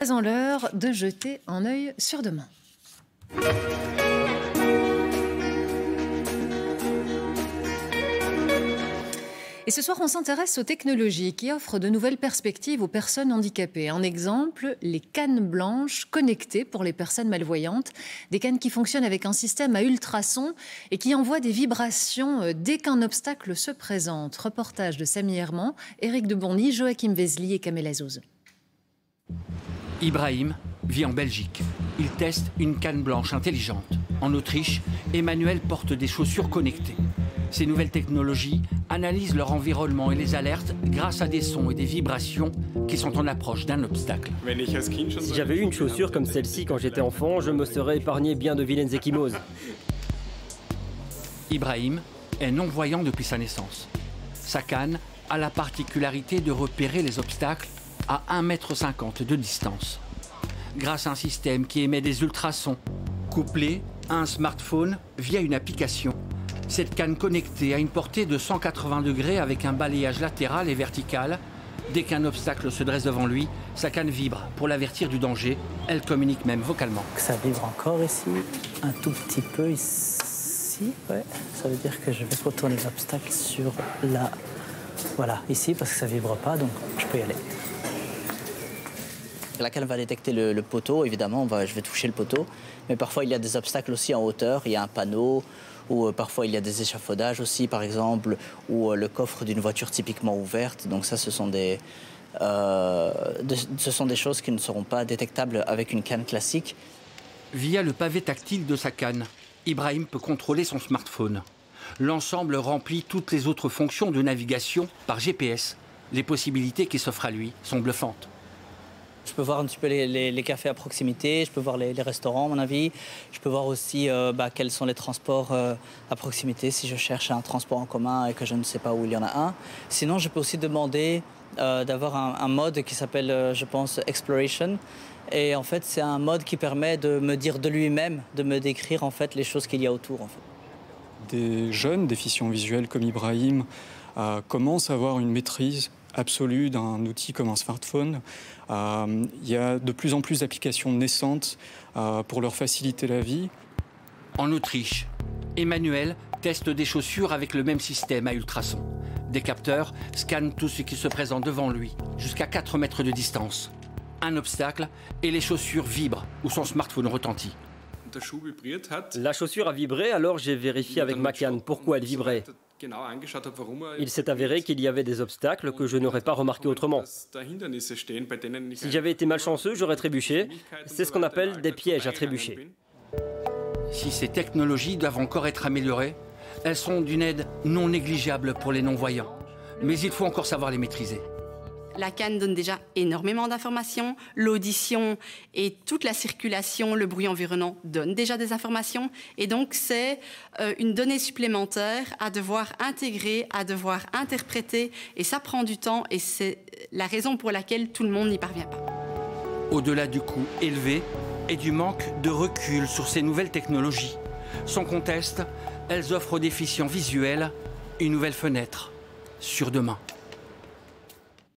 Présent l'heure de jeter un œil sur demain. Et ce soir, on s'intéresse aux technologies qui offrent de nouvelles perspectives aux personnes handicapées. Un exemple, les cannes blanches connectées pour les personnes malvoyantes. Des cannes qui fonctionnent avec un système à ultrasons et qui envoient des vibrations dès qu'un obstacle se présente. Reportage de Samy Herman, Éric de Bourny, Joachim Vesely et Kamel Azouz. Ibrahim vit en Belgique. Il teste une canne blanche intelligente. En Autriche, Emmanuel porte des chaussures connectées. Ces nouvelles technologies analysent leur environnement et les alertent grâce à des sons et des vibrations qui sont en approche d'un obstacle. Si j'avais eu une chaussure comme celle-ci quand j'étais enfant, je me serais épargné bien de vilaines ecchymoses. Ibrahim est non-voyant depuis sa naissance. Sa canne a la particularité de repérer les obstacles à 1,50 m de distance. Grâce à un système qui émet des ultrasons, couplé à un smartphone via une application, cette canne connectée a une portée de 180 degrés avec un balayage latéral et vertical. Dès qu'un obstacle se dresse devant lui, sa canne vibre pour l'avertir du danger. Elle communique même vocalement. Ça vibre encore ici, un tout petit peu ici. Ouais. Ça veut dire que je vais retourner l'obstacle sur la... Voilà, ici, parce que ça ne vibre pas, donc je peux y aller. La canne va détecter le poteau, évidemment, je vais toucher le poteau. Mais parfois, il y a des obstacles aussi en hauteur. Il y a un panneau, ou parfois, il y a des échafaudages aussi, par exemple, ou le coffre d'une voiture typiquement ouverte. Donc ça, ce sont des choses qui ne seront pas détectables avec une canne classique. Via le pavé tactile de sa canne, Ibrahim peut contrôler son smartphone. L'ensemble remplit toutes les autres fonctions de navigation par GPS. Les possibilités qui s'offrent à lui sont bluffantes. Je peux voir un petit peu les cafés à proximité, je peux voir les restaurants, à mon avis. Je peux voir aussi quels sont les transports à proximité si je cherche un transport en commun et que je ne sais pas où il y en a un. Sinon, je peux aussi demander d'avoir un mode qui s'appelle, je pense, Exploration. Et en fait, c'est un mode qui permet de me dire de lui-même, de me décrire en fait les choses qu'il y a autour. En fait. Des jeunes déficients visuels comme Ibrahim commencent à avoir une maîtrise absolue d'un outil comme un smartphone. Il y a de plus en plus d'applications naissantes pour leur faciliter la vie. En Autriche, Emmanuel teste des chaussures avec le même système à ultrasons. Des capteurs scannent tout ce qui se présente devant lui, jusqu'à 4 mètres de distance. Un obstacle et les chaussures vibrent ou son smartphone retentit. La chaussure a vibré, alors j'ai vérifié avec ma canne pourquoi elle vibrait. Il s'est avéré qu'il y avait des obstacles que je n'aurais pas remarqué autrement. Si j'avais été malchanceux, j'aurais trébuché. C'est ce qu'on appelle des pièges à trébucher. Si ces technologies doivent encore être améliorées, elles sont d'une aide non négligeable pour les non-voyants. Mais il faut encore savoir les maîtriser. La canne donne déjà énormément d'informations. L'audition et toute la circulation, le bruit environnant donnent déjà des informations. Et donc, c'est une donnée supplémentaire à devoir intégrer, à devoir interpréter. Et ça prend du temps et c'est la raison pour laquelle tout le monde n'y parvient pas. Au-delà du coût élevé et du manque de recul sur ces nouvelles technologies, sans conteste, elles offrent aux déficients visuels une nouvelle fenêtre sur demain.